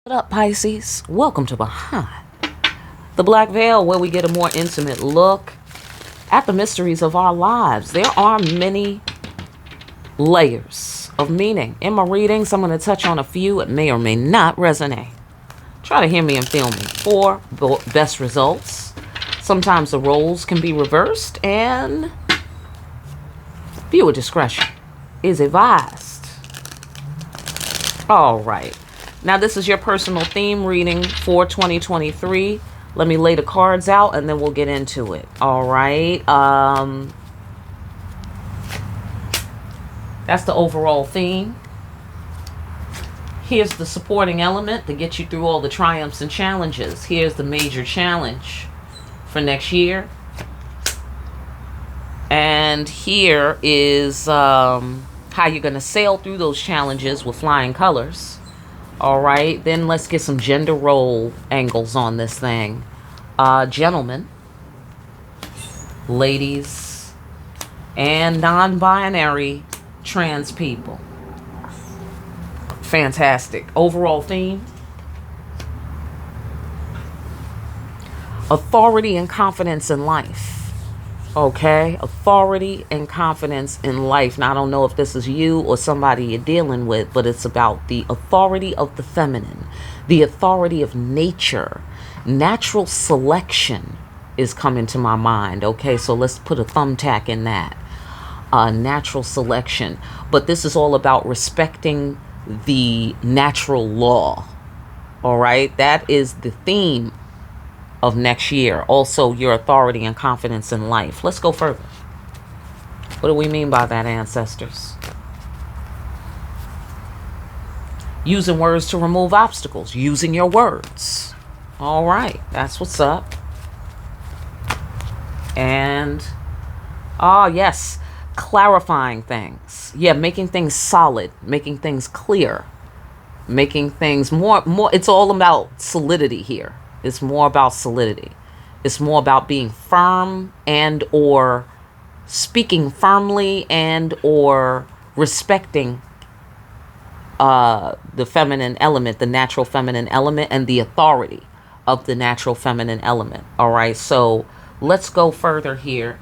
What up, Pisces? Welcome to Behind the Black Veil, where we get a more intimate look at the mysteries of our lives. There are many layers of meaning. In my readings, I'm going to touch on a few. It may or may not resonate. Try to hear me and feel me for best results. Sometimes the roles can be reversed, and viewer discretion is advised. All right. Now, this is your personal theme reading for 2023. Let me lay the cards out and then we'll get into it. All right. That's the overall theme. Here's the supporting element to get you through all the triumphs and challenges. Here's the major challenge for next year. And here is how you're going to sail through those challenges with flying colors. All right, then let's get some gender role angles on this thing. Gentlemen, ladies, and non-binary trans people. Fantastic. Overall theme: authority and confidence in life. Okay, authority and confidence in life. Now, I don't know if this is you or somebody you're dealing with, but it's about the authority of the feminine, the authority of nature. Natural selection is coming to my mind. Okay, so let's put a thumbtack in that. Natural selection. But this is all about respecting the natural law. All right, that is the theme of next year. Also, your authority and confidence in life. Let's go further. What do we mean by that, ancestors? Using words to remove obstacles. Using your words. All right, that's what's up. And yes, clarifying things. Yeah, making things solid, making things clear, making things more. It's all about solidity here. It's more about solidity. It's more about being firm and or speaking firmly and or respecting the feminine element, the natural feminine element, and the authority of the natural feminine element. All right, so let's go further here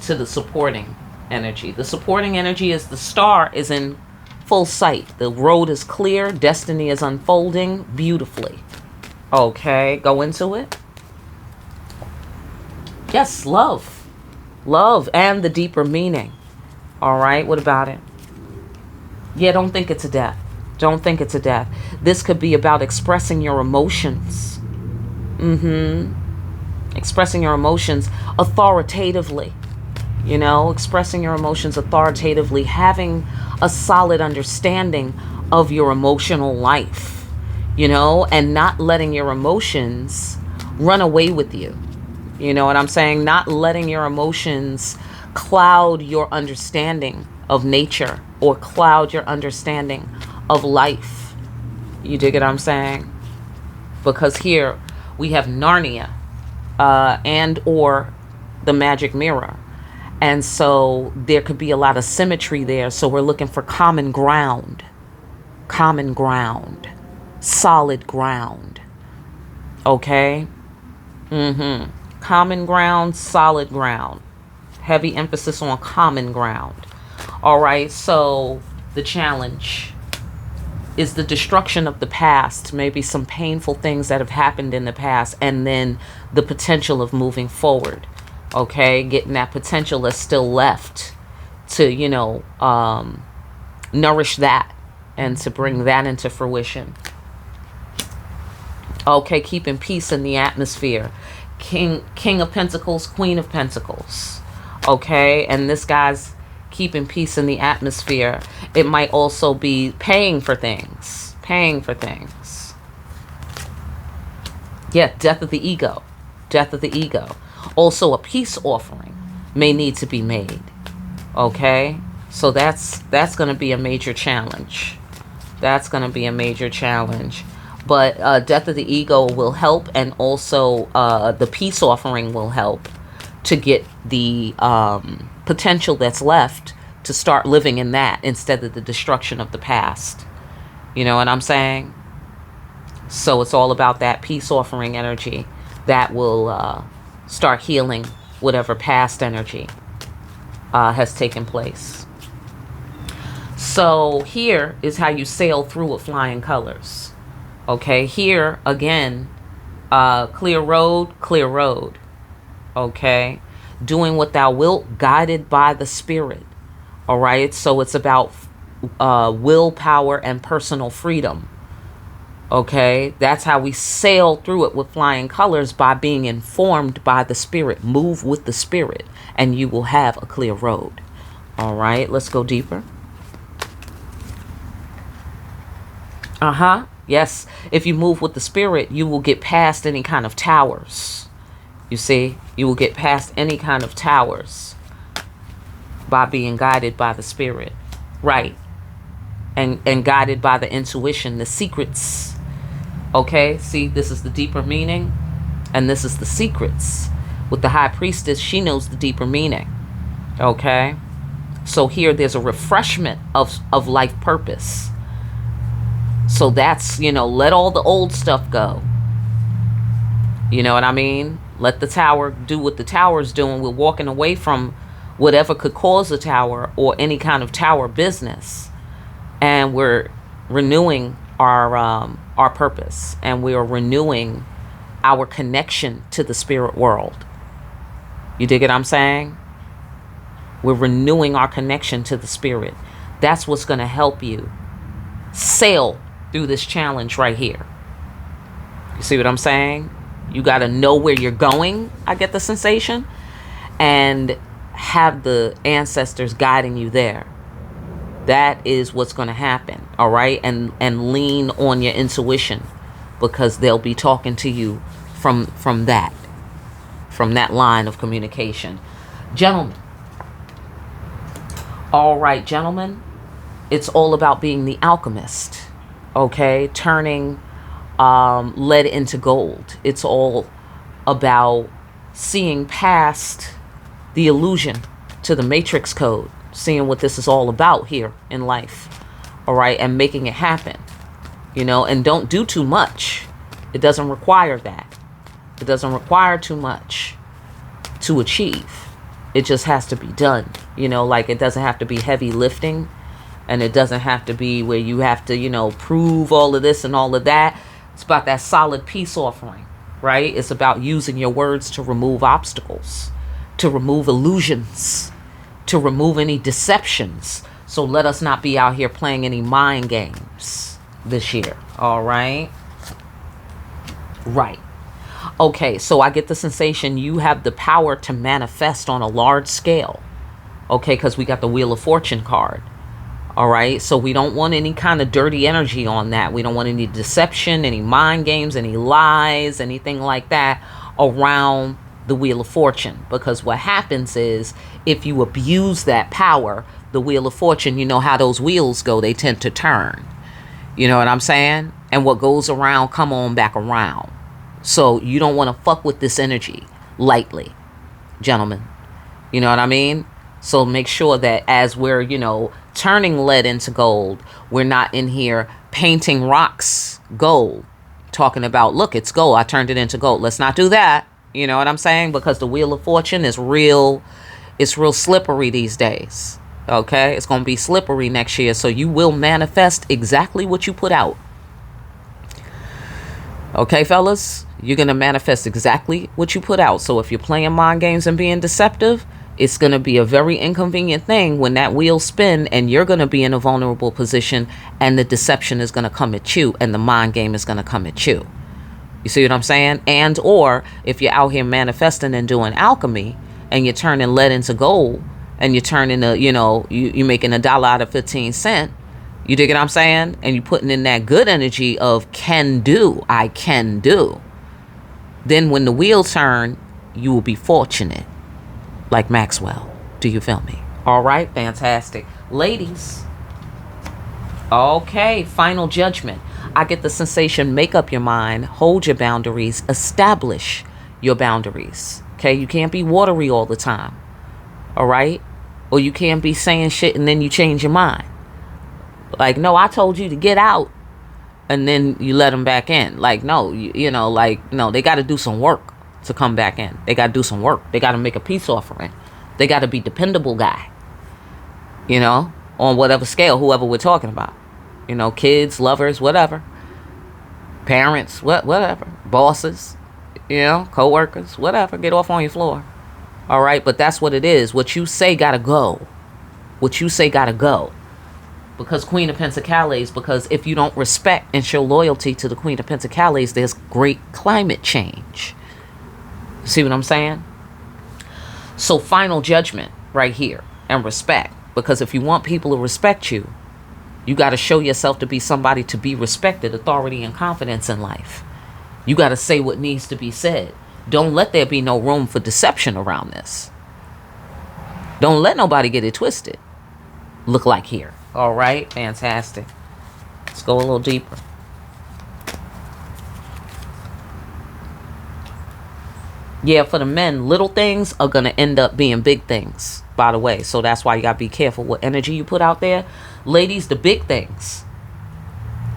to the supporting energy. The supporting energy is the star is in full sight. The road is clear. Destiny is unfolding beautifully. Okay, go into it. Yes, love. Love and the deeper meaning. All right, what about it? Yeah, don't think it's a death. Don't think it's a death. This could be about expressing your emotions. Expressing your emotions authoritatively. You know, expressing your emotions authoritatively. Having a solid understanding of your emotional life. You know, and not letting your emotions run away with you. You know what I'm saying? Not letting your emotions cloud your understanding of nature or cloud your understanding of life. You dig what I'm saying? Because here we have Narnia and or the magic mirror. And so there could be a lot of symmetry there. So we're looking for common ground. Common ground. Solid ground. Okay? Common ground, solid ground. Heavy emphasis on common ground. All right, so the challenge is the destruction of the past, maybe some painful things that have happened in the past, and then the potential of moving forward. Okay, getting that potential that's still left to, you know, nourish that and to bring that into fruition. Okay, keeping peace in the atmosphere. King of Pentacles, Queen of Pentacles. Okay, and this guy's keeping peace in the atmosphere. It might also be paying for things. Paying for things. Yeah, death of the ego. Death of the ego. Also, a peace offering may need to be made. Okay, so that's going to be a major challenge. That's going to be a major challenge. But death of the ego will help, and also the peace offering will help to get the potential that's left to start living in that instead of the destruction of the past. You know what I'm saying? So it's all about that peace offering energy that will start healing whatever past energy has taken place. So here is how you sail through with flying colors. Okay, here again, clear road. Okay, doing what thou wilt, guided by the Spirit. All right, so it's about willpower and personal freedom. Okay, that's how we sail through it with flying colors, by being informed by the Spirit. Move with the Spirit and you will have a clear road. All right, let's go deeper. Yes, if you move with the Spirit, you will get past any kind of towers. You see, you will get past any kind of towers by being guided by the Spirit. Right. And guided by the intuition, the secrets. Okay, see, this is the deeper meaning, and this is the secrets. With the High Priestess, she knows the deeper meaning. Okay, so here there's a refreshment of life purpose. So that's, let all the old stuff go. You know what I mean? Let the tower do what the tower's doing. We're walking away from whatever could cause a tower or any kind of tower business. And we're renewing our purpose, and we are renewing our connection to the spirit world. You dig what I'm saying? We're renewing our connection to the spirit. That's what's going to help you sail through this challenge right here. You see what I'm saying? You got to know where you're going, I get the sensation, and have the ancestors guiding you there. That is what's going to happen. All right. And lean on your intuition, because they'll be talking to you from that line of communication. Gentlemen. All right, gentlemen. It's all about being the alchemist. Okay. Turning lead into gold. It's all about seeing past the illusion to the matrix code. Seeing what this is all about here in life. All right. And making it happen. And don't do too much. It doesn't require that. It doesn't require too much to achieve. It just has to be done. Like, it doesn't have to be heavy lifting. And it doesn't have to be where you have to, prove all of this and all of that. It's about that solid peace offering. Right. It's about using your words to remove obstacles, to remove illusions, to remove any deceptions. So let us not be out here playing any mind games this year. All right. Right. Okay. So I get the sensation you have the power to manifest on a large scale. Okay. Because we got the Wheel of Fortune card. All right. So we don't want any kind of dirty energy on that. We don't want any deception, any mind games, any lies, anything like that around the Wheel of Fortune. Because what happens is, if you abuse that power, the Wheel of Fortune, you know how those wheels go, they tend to turn. You know what I'm saying? And what goes around come on back around. So you don't want to fuck with this energy lightly, gentlemen. You know what I mean? So make sure that as we're, turning lead into gold, we're not in here painting rocks gold, talking about, look, it's gold, I turned it into gold. Let's not do that. You know what I'm saying? Because the Wheel of Fortune is real. It's real slippery these days. Okay? It's going to be slippery next year. So you will manifest exactly what you put out. Okay, fellas? You're going to manifest exactly what you put out. So if you're playing mind games and being deceptive, it's going to be a very inconvenient thing when that wheel spin, and you're going to be in a vulnerable position, and the deception is going to come at you, and the mind game is going to come at you. You see what I'm saying? And or if you're out here manifesting and doing alchemy, and you're turning lead into gold, and you're turning you're making $1 out of 15 cents. You dig what I'm saying? And you're putting in that good energy of can do, I can do. Then when the wheels turn, you will be fortunate. Like Maxwell. Do you feel me? All right. Fantastic. Ladies. Okay. Final judgment. I get the sensation, make up your mind, hold your boundaries, establish your boundaries. Okay. You can't be watery all the time. All right. Or you can't be saying shit and then you change your mind. Like, no, I told you to get out. and then you let them back in. Like, no, no, they got to do some work to come back in. They got to do some work. They got to make a peace offering. They got to be dependable guy, on whatever scale, whoever we're talking about, kids, lovers, whatever, parents, whatever, bosses, co-workers, whatever. Get off on your floor. All right. But that's what it is. What you say got to go. What you say got to go. Because Queen of Pentacles, because if you don't respect and show loyalty to the Queen of Pentacles, there's great climate change. See what I'm saying? So final judgment right here, and respect. Because if you want people to respect you, you got to show yourself to be somebody to be respected, authority and confidence in life. You got to say what needs to be said. Don't let there be no room for deception around this. Don't let nobody get it twisted. Look like here. All right, fantastic. Let's go a little deeper. Yeah, for the men, little things are going to end up being big things, by the way. So that's why you got to be careful what energy you put out there. Ladies, the big things,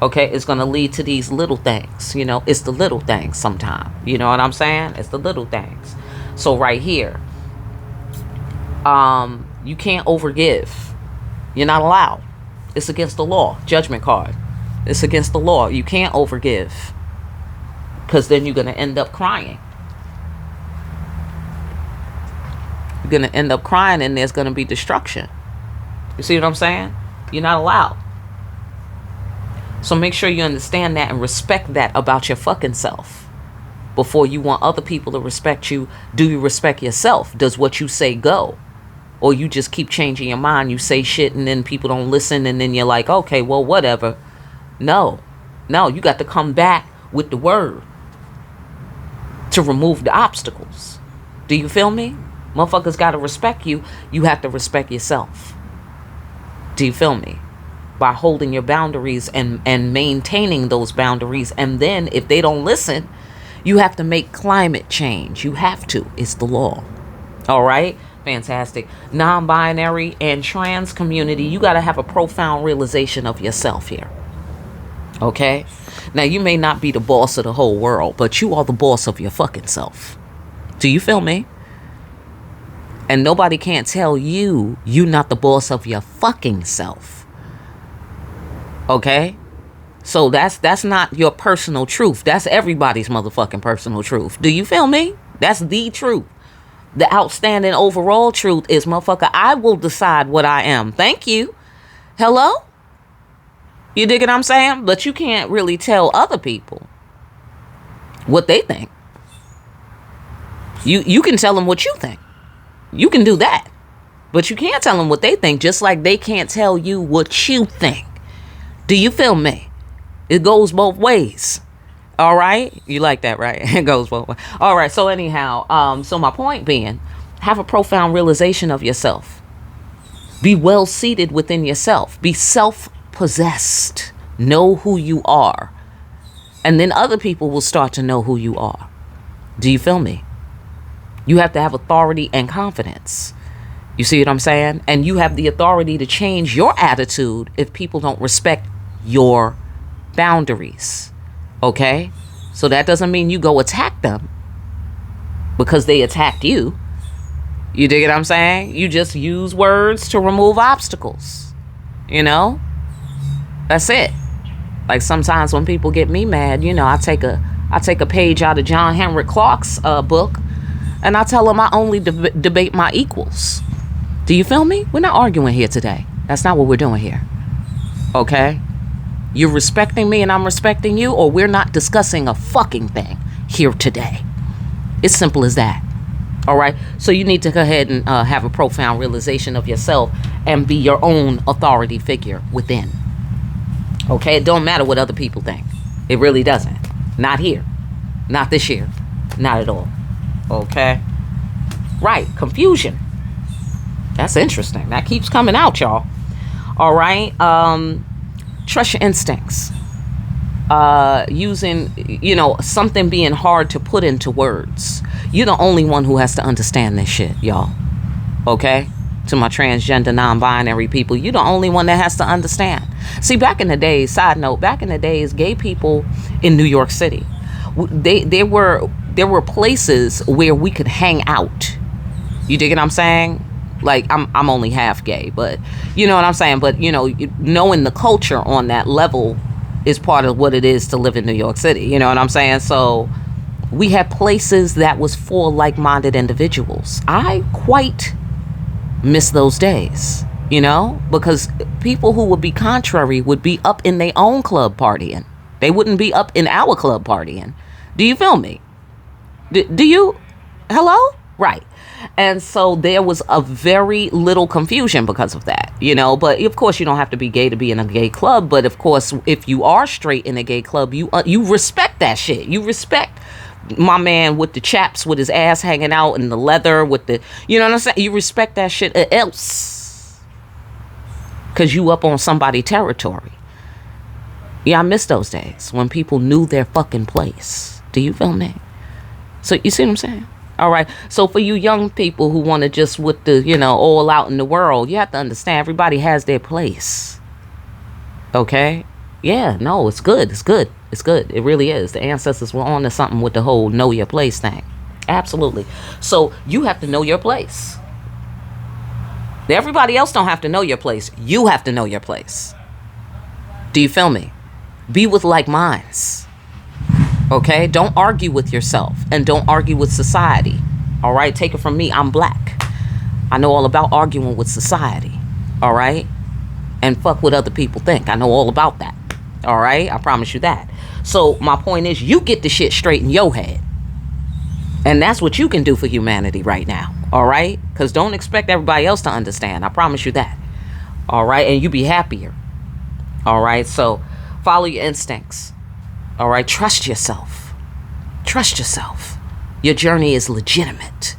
okay, is going to lead to these little things. It's the little things sometimes. You know what I'm saying? It's the little things. So right here, you can't overgive. You're not allowed. It's against the law. Judgment card. It's against the law. You can't overgive. Because then you're going to end up crying. You're going to end up crying and there's going to be destruction. You see what I'm saying? You're not allowed. So make sure you understand that and respect that about your fucking self. Before you want other people to respect you, do you respect yourself? Does what you say go? Or you just keep changing your mind. You say shit and then people don't listen. And then you're like, okay, well, whatever. No, you got to come back with the word to remove the obstacles. Do you feel me? Motherfuckers got to respect you. You have to respect yourself. Do you feel me? By holding your boundaries and maintaining those boundaries. And then if they don't listen, you have to make climate change. You have to. It's the law. All right? Fantastic. Non-binary and trans community, you got to have a profound realization of yourself here. Okay? Now, you may not be the boss of the whole world, but you are the boss of your fucking self. Do you feel me? And nobody can't tell you you're not the boss of your fucking self. Okay? So that's not your personal truth. That's everybody's motherfucking personal truth. Do you feel me? That's the truth. The outstanding overall truth is, motherfucker, I will decide what I am. Thank you. Hello? You dig what I'm saying? But you can't really tell other people what they think. You can tell them what you think. You can do that. But you can't tell them what they think, just like they can't tell you what you think. Do you feel me? It goes both ways. All right. You like that, right? It goes both ways. All right. So anyhow, so my point being, have a profound realization of yourself. Be well seated within yourself. Be self-possessed. Know who you are. And then other people will start to know who you are. Do you feel me? You have to have authority and confidence. You see what I'm saying? And you have the authority to change your attitude if people don't respect your boundaries. Okay? So that doesn't mean you go attack them because they attacked you. You dig what I'm saying? You just use words to remove obstacles. You know? That's it. Like sometimes when people get me mad, I take a page out of John Henrik Clarke's book, and I tell them I only debate my equals. Do you feel me? We're not arguing here today. That's not what we're doing here. Okay? You're respecting me and I'm respecting you, or we're not discussing a fucking thing here today. It's simple as that. All right? So you need to go ahead and have a profound realization of yourself and be your own authority figure within. Okay? It don't matter what other people think. It really doesn't. Not here. Not this year. Not at all. Okay? Right. Confusion. That's interesting. That keeps coming out, y'all. All right? Trust your instincts. Using, something being hard to put into words. You're the only one who has to understand this shit, y'all. Okay? To my transgender, non-binary people, you're the only one that has to understand. See, back in the days, side note, back in the days, gay people in New York City, there were places where we could hang out. You dig what I'm saying? Like, I'm only half gay, but you know what I'm saying? But, you know, knowing the culture on that level is part of what it is to live in New York City. You know what I'm saying? So we had places that was for like-minded individuals. I quite miss those days, you know, because people who would be contrary would be up in their own club partying. They wouldn't be up in our club partying. Do you feel me? Do you? Hello? Right. And so there was a very little confusion because of that, you know. But of course, you don't have to be gay to be in a gay club. But of course, if you are straight in a gay club, you respect that shit. You respect my man with the chaps, with his ass hanging out, and the leather with the, you know what I'm saying? You respect that shit, else, because you up on somebody's territory. Yeah, I miss those days when people knew their fucking place. Do you feel me? So you see what I'm saying? All right. So for you young people who want to just with the, you know, all out in the world, you have to understand everybody has their place. Okay? Yeah, no, it's good. It's good. It's good. It really is. The ancestors were on to something with the whole know your place thing. Absolutely. So you have to know your place. Everybody else don't have to know your place. You have to know your place. Do you feel me? Be with like minds. Okay? Don't argue with yourself and don't argue with society. All right? Take it from me. I'm black. I know all about arguing with society. All right? And fuck what other people think. I know all about that. All right? I promise you that. So my point is, you get the shit straight in your head. And that's what you can do for humanity right now. All right? Because don't expect everybody else to understand. I promise you that. All right? And you be happier. All right? So follow your instincts. All right? Trust yourself. Trust yourself. Your journey is legitimate.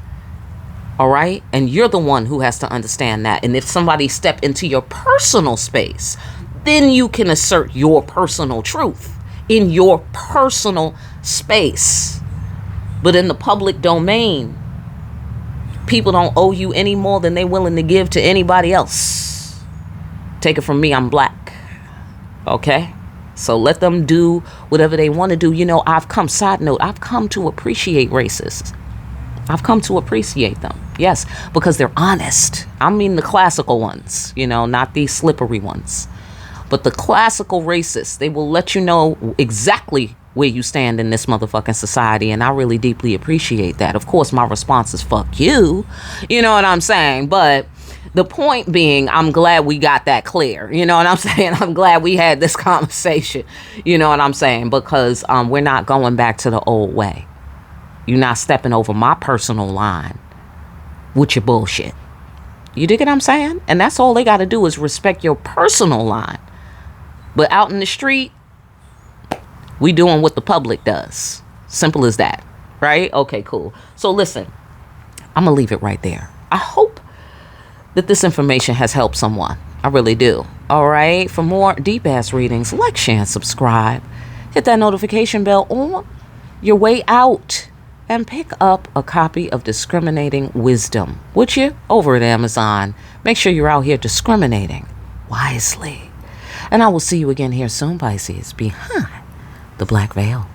All right? And you're the one who has to understand that. And if somebody step into your personal space, then you can assert your personal truth in your personal space. But in the public domain, people don't owe you any more than they're willing to give to anybody else. Take it from me, I'm black. Okay? So let them do whatever they want to do. You know, side note, I've come to appreciate racists. I've come to appreciate them. Yes, because they're honest. I mean the classical ones, you know, not these slippery ones. But the classical racists, they will let you know exactly where you stand in this motherfucking society. And I really deeply appreciate that. Of course, my response is fuck you. You know what I'm saying? But the point being, I'm glad we got that clear. You know what I'm saying? I'm glad we had this conversation. You know what I'm saying? Because we're not going back to the old way. You're not stepping over my personal line with your bullshit. You dig what I'm saying? And that's all they got to do is respect your personal line. But out in the street, we doing what the public does. Simple as that. Right? Okay, cool. So listen, I'm going to leave it right there. I hope that this information has helped someone. I really do. All right? For more deep-ass readings, like, share, and subscribe. Hit that notification bell on your way out. And pick up a copy of Discriminating Wisdom, would you? Over at Amazon. Make sure you're out here discriminating wisely. And I will see you again here soon, Pisces, behind the black veil.